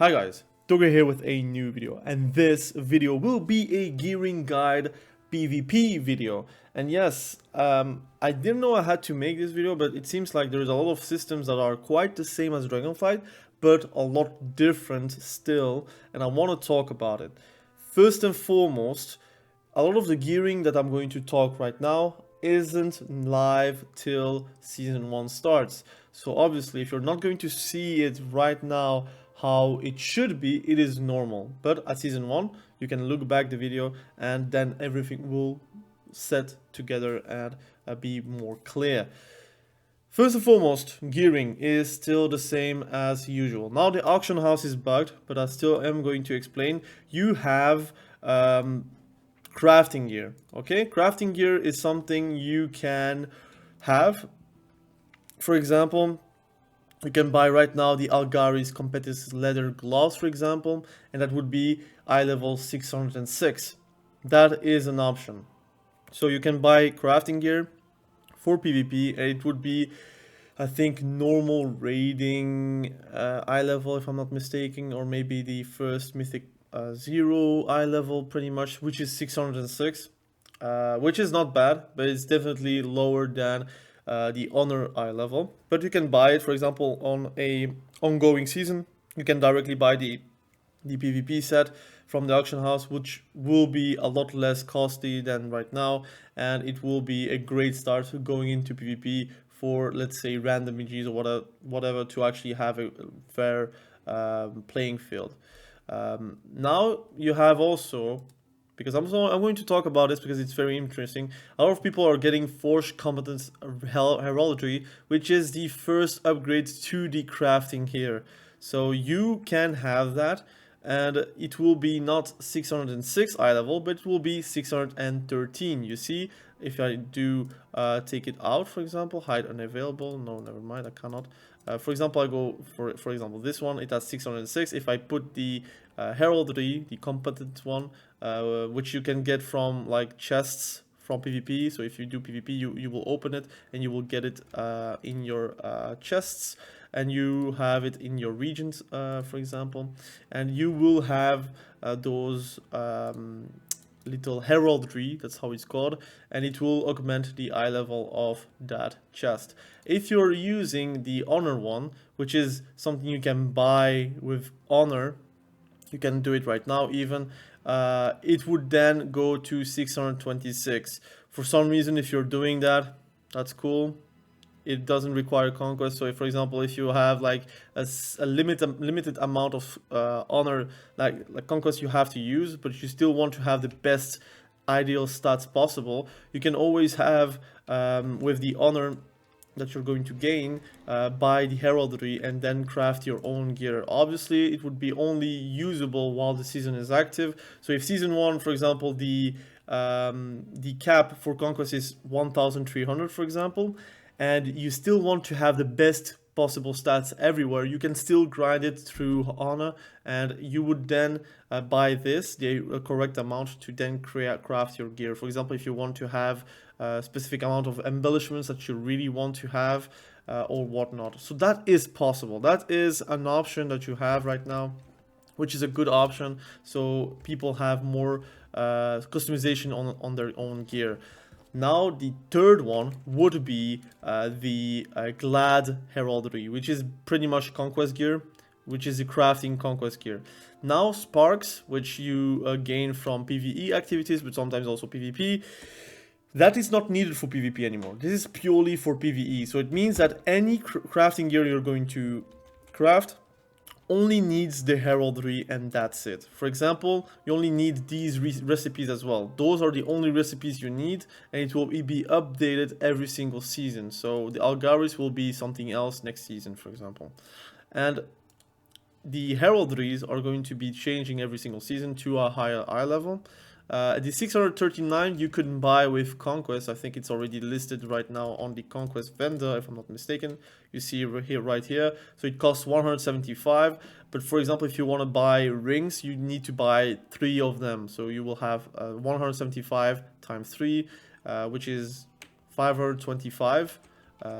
Hi guys, Toga here with a new video, and this video will be a gearing guide PvP video. And yes, I didn't know I had to make this video, but it seems like there's a lot of systems that are quite the same as Dragonflight, but a lot different still, and I want to talk about it. First and foremost, a lot of the gearing that I'm going to talk right now isn't live till season 1 starts. So obviously, if you're not going to see it right now how it should be, it is normal. But at season 1, you can look back the video and then everything will set together and be more clear. First and foremost, gearing is still the same as usual. Now the auction house is bugged, but I still am going to explain. You have crafting gear, okay? Crafting gear is something you can have. For example, you can buy right now the Algari's competitive leather gloves, for example, and that would be eye level 606. That is an option. So you can buy crafting gear for PvP, and it would be, I think, normal raiding eye level, if I'm not mistaken, or maybe the first mythic 0 eye level, pretty much, which is 606, which is not bad, but it's definitely lower than the honor eye level. But you can buy it, for example, on a ongoing season. You can directly buy the PvP set from the auction house, which will be a lot less costly than right now, and it will be a great start going into PvP for, let's say, random mages or whatever, to actually have a fair playing field. Now you have also, because I'm going to talk about this because it's very interesting. A lot of people are getting Forge Competence Heraldry, which is the first upgrade to the crafting here. So you can have that, and it will be not 606 eye level, but it will be 613. You see, if I do take it out, for example, hide unavailable. No, never mind, I cannot. For example, I go for example this one. It has 606. If I put the heraldry, the competent one, which you can get from like chests from PvP. So if you do PvP, you will open it and you will get it in your chests, and you have it in your regions, for example, and you will have those little heraldry, that's how it's called, and it will augment the eye level of that chest. If you're using the honor one, which is something you can buy with honor, you can do it right now even, it would then go to 626. For some reason, if you're doing that, that's cool. It doesn't require conquest. So if, for example, if you have like a limited amount of honor, like conquest you have to use, but you still want to have the best ideal stats possible, you can always have with the honor that you're going to gain, buy the heraldry and then craft your own gear. Obviously, it would be only usable while the season is active. So if season 1, for example, the cap for conquest is 1300, for example, and you still want to have the best possible stats everywhere, you can still grind it through honor, and you would then buy this, the correct amount, to then craft your gear. For example, if you want to have a specific amount of embellishments that you really want to have, or whatnot. So that is possible. That is an option that you have right now, which is a good option. So people have more customization on their own gear. Now the third one would be the Glad Heraldry, which is pretty much conquest gear, which is the crafting conquest gear. Now sparks, which you gain from PvE activities, but sometimes also PvP, that is not needed for PvP anymore. This is purely for PvE. So it means that any crafting gear you're going to craft only needs the heraldry, and that's it. For example, you only need these recipes as well. Those are the only recipes you need, and it will be updated every single season. So the Algaris will be something else next season, for example. And the heraldries are going to be changing every single season to a higher eye level. The 639 you couldn't buy with Conquest. I think it's already listed right now on the Conquest vendor, if I'm not mistaken. You see right here. So it costs 175. But for example, if you want to buy rings, you need to buy 3 of them. So you will have 175 times 3, which is 525,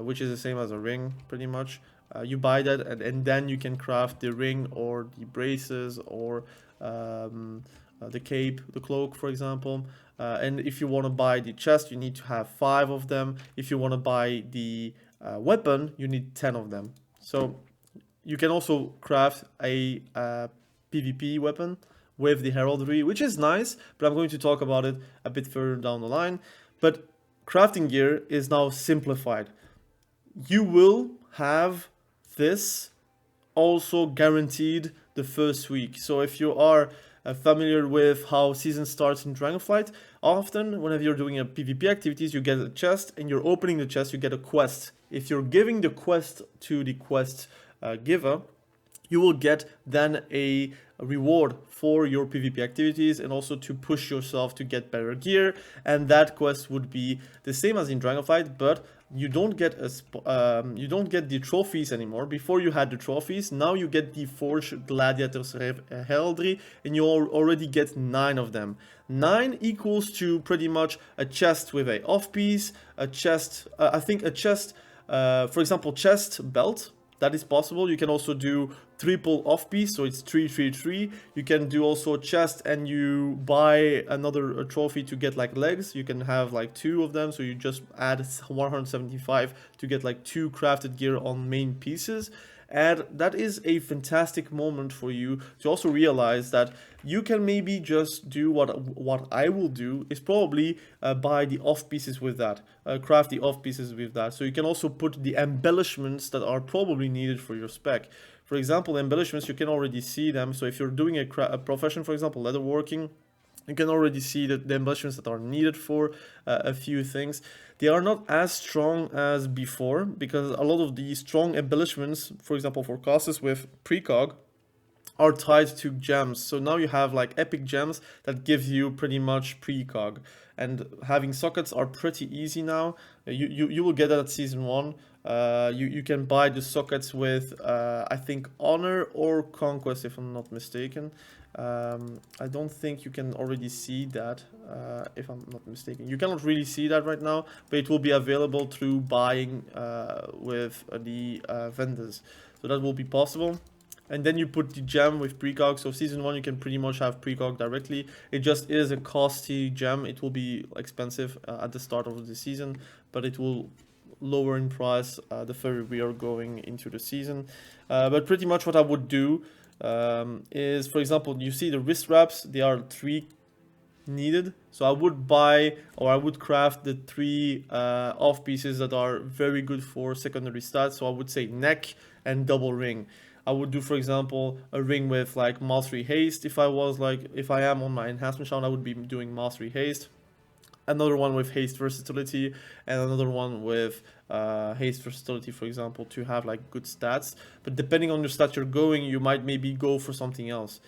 which is the same as a ring, pretty much. You buy that, and then you can craft the ring or the braces or the cape, the cloak, for example. And if you want to buy the chest, you need to have 5 of them. If you want to buy the weapon, you need 10 of them. So you can also craft a PvP weapon with the heraldry, which is nice, but I'm going to talk about it a bit further down the line. But crafting gear is now simplified. You will have this also guaranteed the first week. So if you are familiar with how season starts in Dragonflight, often whenever you're doing a PvP activities, you get a chest, and you're opening the chest, you get a quest. If you're giving the quest to the quest giver, you will get then a reward for your PvP activities and also to push yourself to get better gear. And that quest would be the same as in Dragonflight, but you don't get the trophies anymore. Before you had the trophies, now you get the Forged Gladiators Heraldry, and you already get 9 of them. 9 equals to pretty much a chest with a off piece, a chest, I think a chest, for example, chest belt. That is possible. You can also do triple off piece, so it's 333. You can do also chest and you buy another trophy to get like legs. You can have like 2 of them, so you just add 175 to get like 2 crafted gear on main pieces. And that is a fantastic moment for you to also realize that you can maybe just do what I will do is probably buy the off pieces with that, craft the off pieces with that. So you can also put the embellishments that are probably needed for your spec. For example, embellishments, you can already see them. So if you're doing a profession, for example, leatherworking, you can already see that the embellishments that are needed for a few things, they are not as strong as before, because a lot of the strong embellishments, for example, for classes with precog, are tied to gems. So now you have like epic gems that give you pretty much precog, and having sockets are pretty easy now. You will get that at season 1. You can buy the sockets with I think honor or conquest, if I'm not mistaken. I don't think you can already see that, if I'm not mistaken. You cannot really see that right now, but it will be available through buying with the vendors. So that will be possible. And then you put the gem with precog. So season 1 you can pretty much have precog directly. It just is a costly gem. It will be expensive at the start of the season, but it will lower in price the further we are going into the season. But pretty much what I would do is, for example, you see the wrist wraps, they are 3 needed. So I would buy, or I would craft the 3 off pieces that are very good for secondary stats. So I would say neck and double ring. I would do, for example, a ring with like mastery haste. If I am on my enhancement channel, I would be doing mastery haste. Another one with haste versatility, and another one with haste versatility, for example, to have like good stats. But depending on your stats you're going, you might maybe go for something else.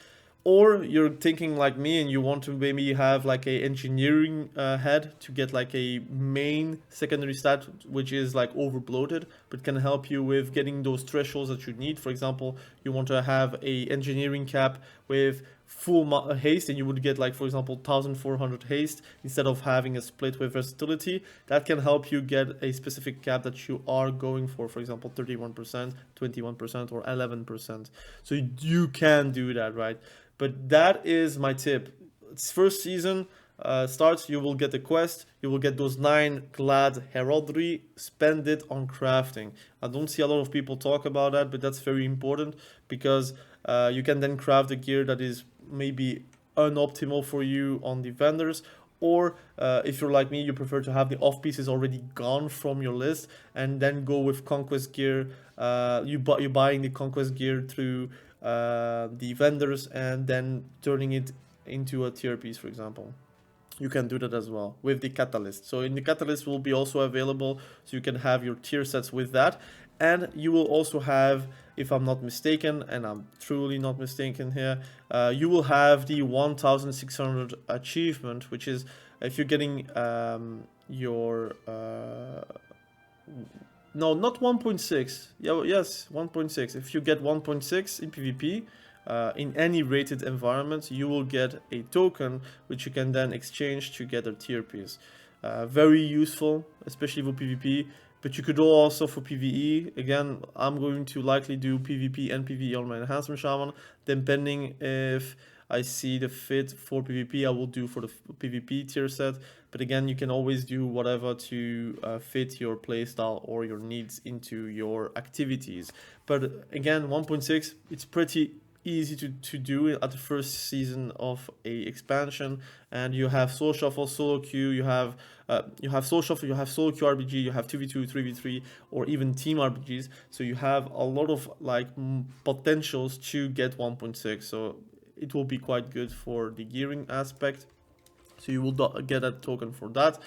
Or you're thinking like me and you want to maybe have like a engineering head to get like a main secondary stat, which is like over bloated, but can help you with getting those thresholds that you need. For example, you want to have a engineering cap with full haste, and you would get like, for example, 1400 haste instead of having a split with versatility. That can help you get a specific cap that you are going for example, 31%, 21%, or 11%. So you can do that, right? But that is my tip. It's first season starts, you will get a quest, you will get those 9 glad heraldry, spend it on crafting. I don't see a lot of people talk about that, but that's very important, because you can then craft the gear that is maybe unoptimal for you on the vendors, or if you're like me, you prefer to have the off pieces already gone from your list and then go with conquest gear. You're buying the conquest gear through the vendors and then turning it into a tier piece, for example. You can do that as well with the catalyst. So in the catalyst will be also available, so you can have your tier sets with that. And you will also have, if I'm not mistaken, and I'm truly not mistaken here, you will have the 1600 achievement, which is if you're getting your no, not 1.6. Yeah, yes, 1.6. If you get 1.6 in PvP, in any rated environment, you will get a token which you can then exchange to get a tier piece. Very useful, especially for PvP, but you could do also for PvE. Again, I'm going to likely do PvP and PvE on my enhancement shaman, depending if I see the fit for PvP, I will do for the PvP tier set. But again, you can always do whatever to fit your playstyle or your needs into your activities. But again, 1.6, it's pretty easy to do it at the first season of a expansion, and you have soul shuffle, solo queue, you have soul shuffle, you have solo queue RPG, you have 2v2, 3v3, or even team RPGs. So you have a lot of like potentials to get 1.6. So it will be quite good for the gearing aspect. So you will get a token for that.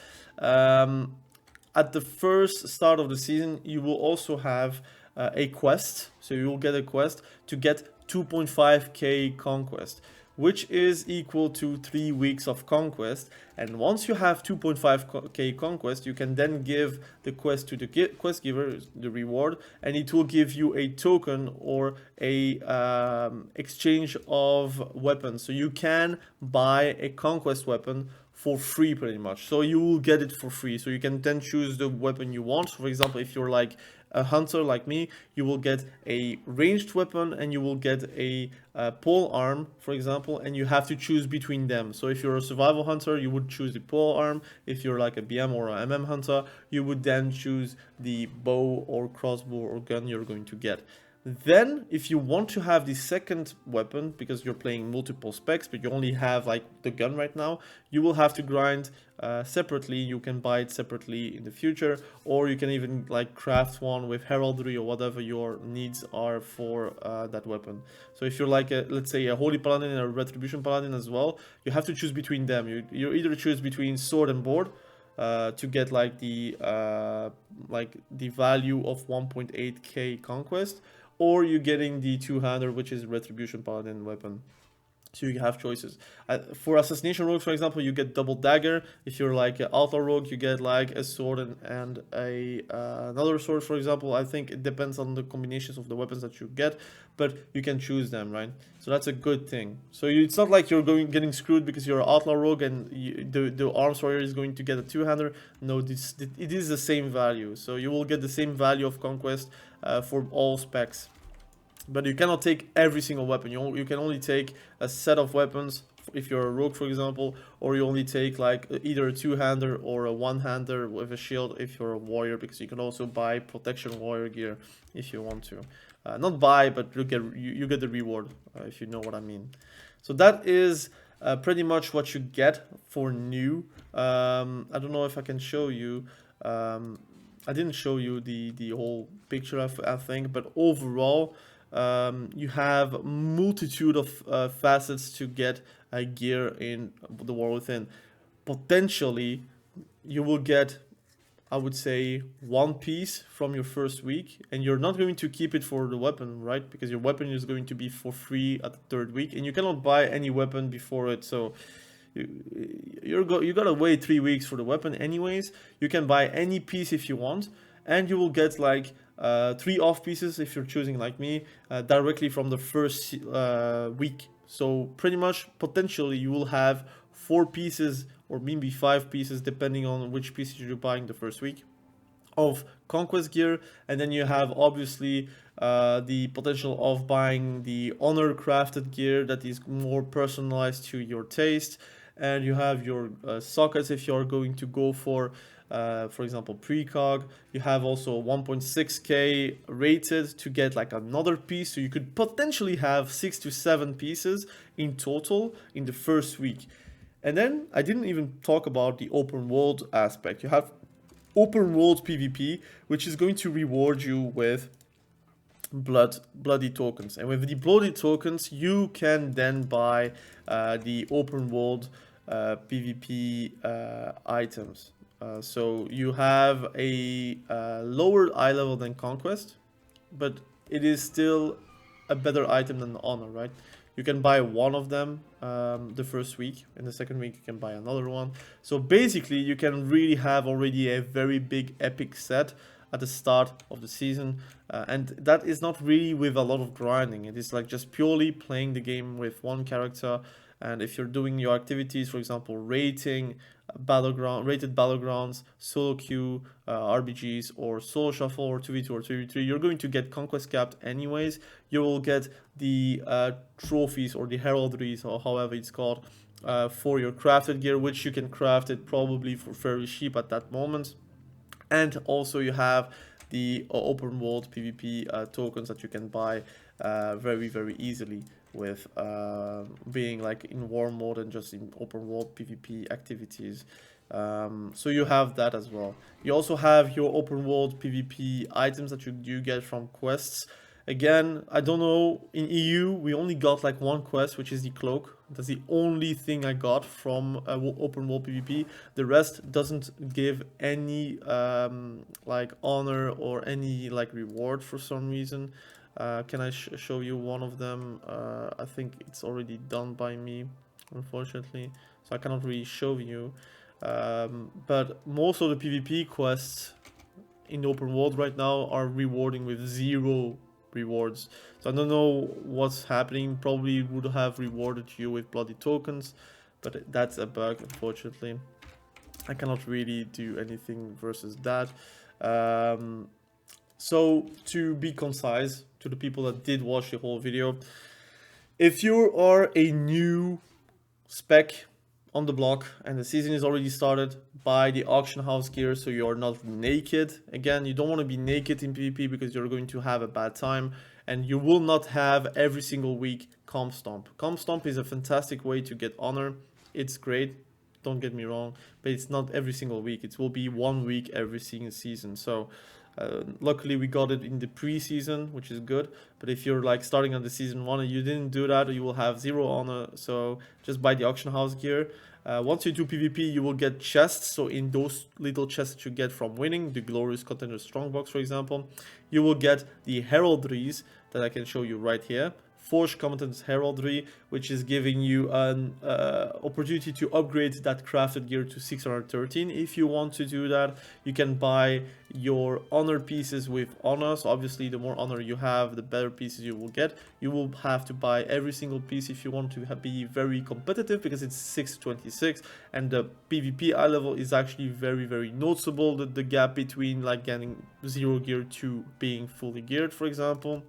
At the first start of the season, you will also have a quest. So you will get a quest to get 2.5k conquest, which is equal to 3 weeks of conquest. And once you have 2.5k conquest, you can then give the quest to the quest giver, the reward, and it will give you a token or a exchange of weapons. So you can buy a conquest weapon for free pretty much. So you will get it for free. So you can then choose the weapon you want. For example, if you're like a hunter like me, you will get a ranged weapon and you will get a pole arm, for example, and you have to choose between them. So if you're a survival hunter, you would choose the pole arm. If you're like a BM or a MM hunter, you would then choose the bow or crossbow or gun you're going to get. Then, if you want to have the second weapon, because you're playing multiple specs, but you only have like the gun right now, you will have to grind separately. You can buy it separately in the future, or you can even like craft one with heraldry or whatever your needs are for that weapon. So if you're like let's say a holy paladin and a retribution paladin as well, you have to choose between them. You either choose between sword and board, to get like the value of 1.8k conquest, or you're getting the two-hander, which is Retribution Paladin weapon. So you have choices. For assassination rogues, for example, you get double dagger. If you're like an outlaw rogue, you get like a sword and another sword, for example. I think it depends on the combinations of the weapons that you get, but you can choose them, right? So that's a good thing. So it's not like you're getting screwed because you're an outlaw rogue and the arms warrior is going to get a two-hander. No, it is the same value. So you will get the same value of conquest for all specs. But you cannot take every single weapon. You can only take a set of weapons if you're a rogue, for example, or you only take like either a two-hander or a one-hander with a shield if you're a warrior, because you can also buy protection warrior gear if you want to. Not buy, but you get the reward, if you know what I mean. So that is pretty much what you get for new. I don't know if I can show you. I didn't show you the whole picture, I think, but overall, you have multitude of facets to get a gear in the War Within. Potentially, you will get, I would say, one piece from your first week, and you're not going to keep it for the weapon, right? Because your weapon is going to be for free at the third week, and you cannot buy any weapon before it, so you gotta wait 3 weeks for the weapon anyways. You can buy any piece if you want, and you will get like 3 off pieces if you're choosing like me, directly from the first week. So pretty much potentially you will have 4 pieces or maybe 5 pieces depending on which pieces you're buying the first week of conquest gear. And then you have obviously the potential of buying the honor crafted gear that is more personalized to your taste. And you have your sockets if you're going to go for example, precog. You have also 1.6k rated to get like another piece. So you could potentially have 6 to 7 pieces in total in the first week. And then I didn't even talk about the open world aspect. You have open world PvP, which is going to reward you with bloody tokens. And with the bloody tokens, you can then buy the open world PvP items. So you have a lower eye level than Conquest, but it is still a better item than the Honor, right? You can buy one of them the first week, and the second week you can buy another one. So basically you can really have already a very big epic set at the start of the season, and that is not really with a lot of grinding. It is like just purely playing the game with one character. And if you're doing your activities, for example, rated battlegrounds, solo queue, RBGs, or solo shuffle, or 2v2 or 3v3, you're going to get conquest capped anyways. You will get the trophies or the heraldries, or however it's called, for your crafted gear, which you can craft it probably for very cheap at that moment. And also you have the open world PvP tokens that you can buy very easily with being like in war mode and just in open world PvP activities. So you have that as well. You also have your open world PvP items that you do get from quests. Again, I don't know, in EU we only got like one quest, which is the cloak. That's the only thing I got from open world PvP. The rest doesn't give any like honor or any like reward for some reason. Can I show you one of them? I think it's already done by me, unfortunately, so I cannot really show you. But most of the PvP quests in the open world right now are rewarding with 0 rewards. So I don't know what's happening. Probably would have rewarded you with bloody tokens, but that's a bug, unfortunately. I cannot really do anything versus that. So to be concise, to the people that did watch the whole video, if you are a new spec on the block and the season is already started, buy the auction house gear so you are not naked. Again, you don't want to be naked in PvP because you're going to have a bad time, and you will not have every single week comp stomp. Comp stomp is a fantastic way to get honor. It's great, don't get me wrong, but it's not every single week. It will be 1 week every single season. So luckily we got it in the pre-season, which is good. But if you're like starting on the season 1 and you didn't do that, you will have 0 honor. So just buy the auction house gear. Once you do PvP, you will get chests. So in those little chests that you get from winning, the glorious contender strongbox, for example, you will get the heraldries that I can show you right here. Forge Combatant's Heraldry, which is giving you an opportunity to upgrade that crafted gear to 613. If you want to do that, you can buy your honor pieces with honor. So obviously the more honor you have, the better pieces you will get. You will have to buy every single piece if you want to be very competitive, because it's 626, and the PvP eye level is actually very noticeable, the gap between like getting 0 gear to being fully geared, for example.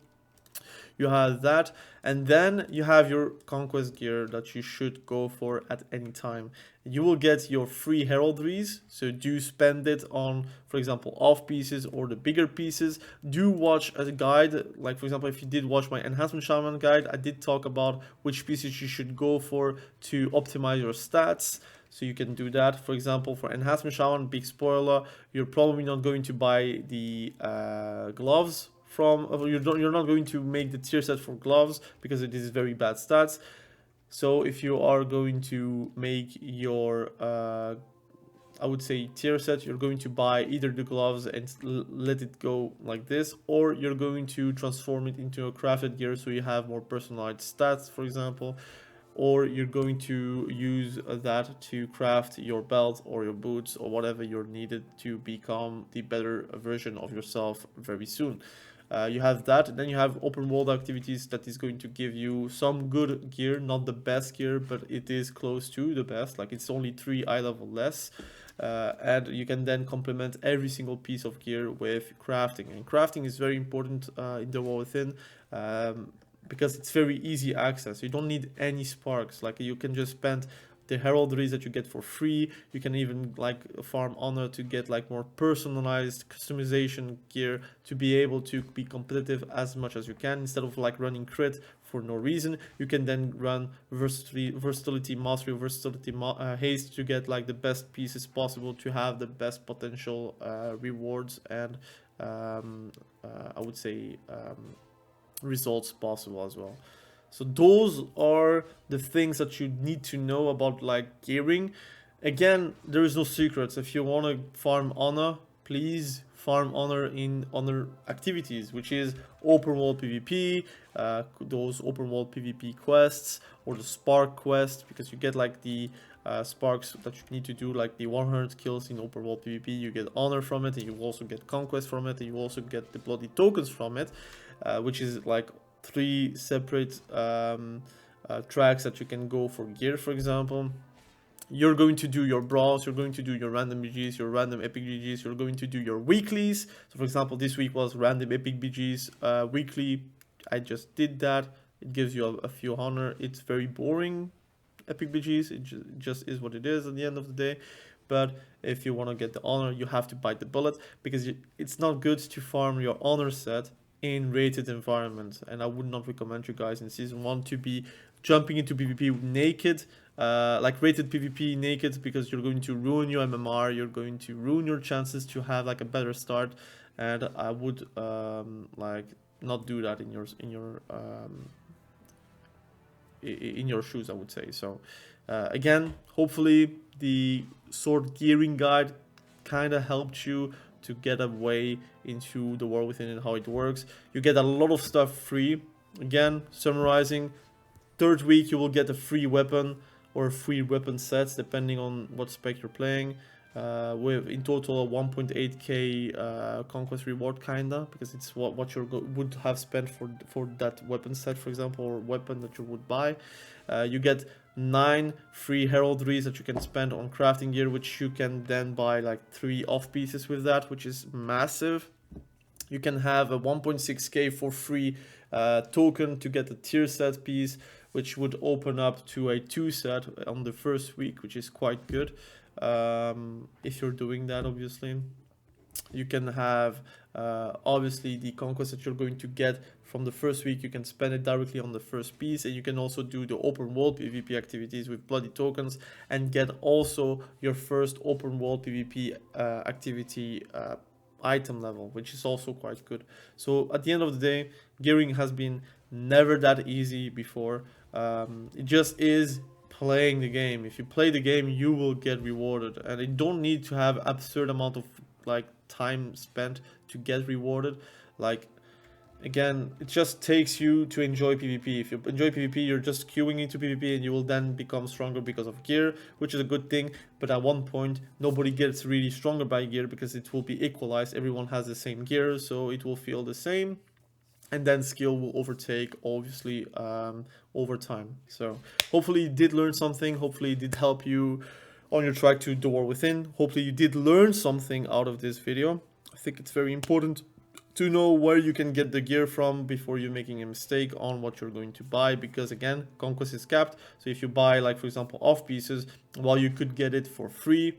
You have that, and then you have your conquest gear that you should go for at any time. You will get your free heraldries, so do spend it on, for example, off pieces or the bigger pieces. Do watch a guide, like for example, if you did watch my enhancement shaman guide, I did talk about which pieces you should go for to optimize your stats. So you can do that. For example, for enhancement shaman, big spoiler, you're probably not going to buy the gloves. You're not going to make the tier set for gloves because it is very bad stats. So if you are going to make your I would say tier set, you're going to buy either the gloves and let it go like this, or you're going to transform it into a crafted gear so you have more personalized stats, for example, or you're going to use that to craft your belt or your boots or whatever you're needed to become the better version of yourself very soon. You have that, and then you have open world activities that is going to give you some good gear, not the best gear, but it is close to the best. Like it's only 3 eye level less, and you can then complement every single piece of gear with crafting. And crafting is very important in the War Within, because it's very easy access. You don't need any sparks. Like you can just spend the heraldries that you get for free. You can even like farm honor to get like more personalized customization gear to be able to be competitive as much as you can. Instead of like running crit for no reason, you can then run versatility mastery, versatility haste to get like the best pieces possible, to have the best potential rewards and I would say results possible as well. So those are the things that you need to know about like gearing. Again, there is no secrets. If you want to farm honor, please farm honor in honor activities, which is open world PvP, those open world PvP quests, or the spark quest, because you get like the sparks that you need to do, like the 100 kills in open world PvP. You get honor from it, and you also get conquest from it, and you also get the bloody tokens from it, which is like 3 separate tracks that you can go for gear. For example, you're going to do your brawls, you're going to do your random BGs, your random epic BGs, you're going to do your weeklies. So for example, this week was random epic BGs weekly. I just did that. It gives you a few honor. It's very boring, epic BGs. It just is what it is at the end of the day. But if you want to get the honor, you have to bite the bullet, because it's not good to farm your honor set in rated environments. And I would not recommend you guys in season 1 to be jumping into PvP naked, like rated PvP naked, because you're going to ruin your MMR, you're going to ruin your chances to have like a better start. And I would like not do that in your shoes, I would say. So again, hopefully the sword gearing guide kind of helped you to get a way into the War Within and how it works. You get a lot of stuff free. Again, summarizing, 3rd week you will get a free weapon or free weapon sets depending on what spec you're playing, with in total a 1.8k conquest reward, kinda, because it's what you would have spent for that weapon set, for example, or weapon that you would buy. You get 9 free heraldries that you can spend on crafting gear, which you can then buy like 3 off pieces with that, which is massive. You can have a 1.6k for free token to get a tier set piece, which would open up to a 2 set on the 1st week, which is quite good if you're doing that, obviously. You can have obviously the conquest that you're going to get from the 1st week. You can spend it directly on the 1st piece, and you can also do the open world PvP activities with bloody tokens and get also your first open world PvP activity item level, which is also quite good. So at the end of the day, gearing has been never that easy before. It just is playing the game. If you play the game, you will get rewarded, and you don't need to have absurd amount of like time spent to get rewarded. Like, again, it just takes you to enjoy PvP. If you enjoy PvP, you're just queuing into PvP, and you will then become stronger because of gear, which is a good thing. But at one point, nobody gets really stronger by gear, because it will be equalized. Everyone has the same gear, so it will feel the same. And then skill will overtake, obviously, over time. So hopefully you did learn something. Hopefully it did help you on your track to the War Within. Hopefully you did learn something out of this video. I think it's very important to know where you can get the gear from before you're making a mistake on what you're going to buy, because again, conquest is capped. So if you buy, like, for example, off pieces, while you could get it for free,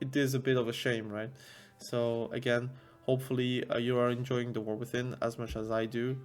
it is a bit of a shame, right? So again, hopefully you are enjoying the War Within as much as I do.